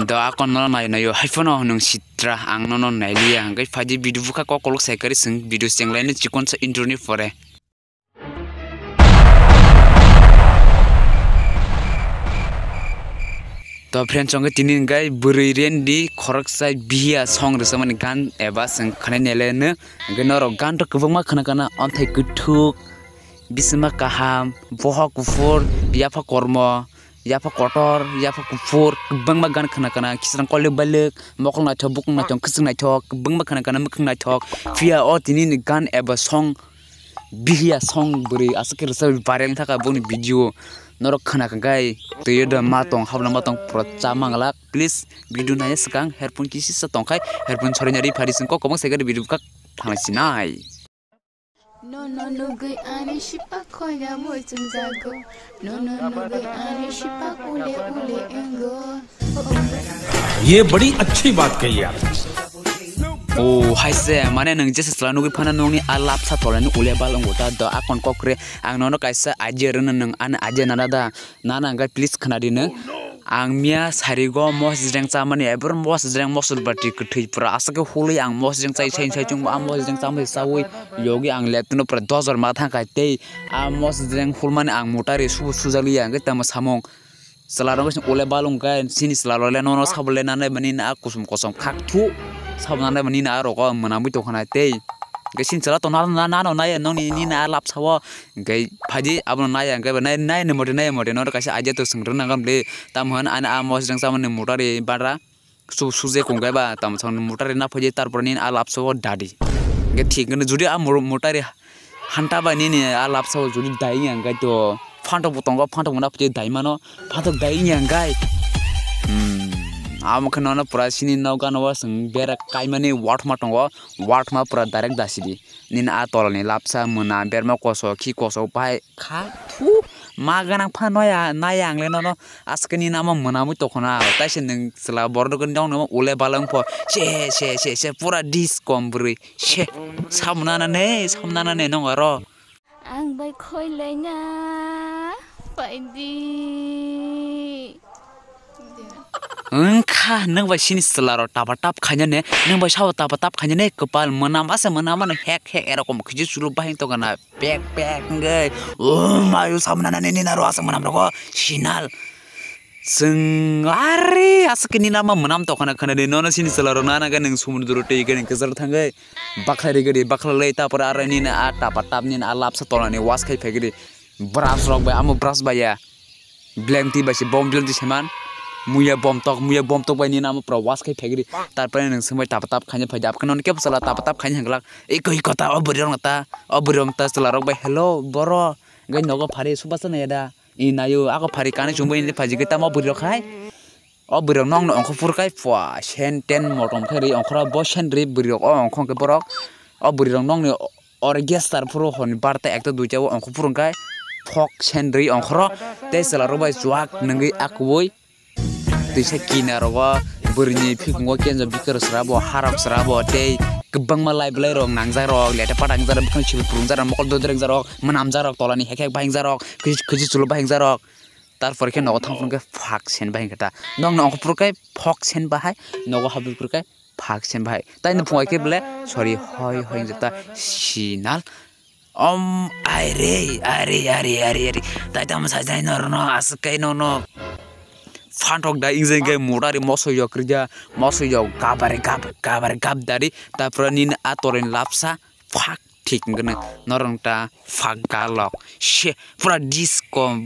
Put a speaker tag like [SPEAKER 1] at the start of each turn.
[SPEAKER 1] Da akon no na yo haifono nung sitra ang no nailia hanggai faji bidu buka ko kolok sekari sing bidu sing lain cikon sa internet fore. To friend song tinin gai buriren di korok sai biya song resa mani gan eba sing khane nele ne genoro gan to kubang khana kana onthai kuthuk bisma kaham boha kufur yafa kormo yafa kotor yafa kufur kubang ma gan khana kana kisran kole balek mokol na thok buk na chong kising na thok kubang ma khana kana mukh na thok fia o tinin gan eba song biya song buri asake resa viral thaka boni video norok khana gai tuyoda matong habna matong procha mangalak please video naya sekang headphone kisi satong kai headphone chori nyari phadising ko komong segari video ka thanglaisinai
[SPEAKER 2] no goi ani shipa khoya moi chungjago no goi ani shipa ule engo
[SPEAKER 3] ये बड़ी अच्छी बात कही आप
[SPEAKER 1] Oh hai se mane nang jese selanu gi phana nongni alap sa tolani ule balong gota da akon kokre ang nono kaisa ajer nang an aje nada nana ngai please khana dine ang mia sarigo mos jeng chamani eber mos jeng mosul bati kthei pra asake holi ang mos jeng chai chai chung am mos jeng chamai sawi yogi ang letno pra 1000 ma thang kai te am mos jeng hulmani ang motare su sujali ang tam samong selarong ule balong kai sini selarole nono sabole nane bani na kusum kosong khaktu sabnana mani na ro ko manamui to khana te gesin chala to na no nai no ni na lap sawo gai phaji abno nai gai nai ne mote no kaisa aje to singro nangam le tamhan ana amos jang samane motare bara suje kongai ba tam sang motare na phaji tarpor ni alap sawo dadi ge thik ne judi a motare hanta ba ni alap sawo judi dai gai to phanto butong ga phanto na phaji dai mano phanto dai gai amkhana pura sini nauka no sing bera kaimani wat ma tongo wat ma pura direct dasidi nin a tolani lapsa muna berma koso ki koso pai kha thu magana phanoya nayang le no askani nama munamu tokhona taise ning sla bordo gon dong no ule balang po she pura discombri she samnana ne no ro
[SPEAKER 2] ang bai khoi lenya paidi
[SPEAKER 1] Engkah nang ba sini selaro tap khanya ne nang ba saw tap khanya ne kepal menam no hek erokom khiji sulu bahing to kana pek ngai mayu samna ne naro asa menam ro sinal sengari askini nama menam to kana de nono sini selaro nana ga nang sumudro te ga nang kejar thangai bakhari gadi bakhlai ta par arani na tap ni alap sa tolani was khai phegri brush rok ba amu brush ba ya blame ti ba si bomb blame ti seman muya bom tok bai ni nama prawas kai phegri tarpare nang samai tap khanya phajap kanon ke sala tap khanya hanglak ekoi kota obrong ta sala rok bai hello boro gai nogo phari subasa na yada inayu ako phari kane chumbai ni phaji geta mo buri khai obrong nong ongkho pur kai pwa sen ten motom khari ongkhra bo sen ri buri ongkho ke borok obrong nong ni or gestar puro hon barta ekta duja ongkho pur kai phok sen ri ongkhro te sala rok bai juak nangi akboi tisa kina rogo burni phikmo kenja bikar srabo haram srabo te kebang malai blai rong nang jarok lete padang jarok bukan chil prung jarok mokol dodreng jarok manam jarok tolani hek bahing jarok kiji chulu bahing jarok tarpor ke nogo thangpun ke phak sen bahing kata nong pur kai phok sen bahai nogo habul pur kai phak sen bahai tai no phoi ke ble sorry hoi jata sinal are tai tam sa jai no askai no Fantok da ingzen gai motari moso yo kerja moso yo kabare gab dari tapra nin atoren lapsa fak tik ngene norong ta fak galok she pura disco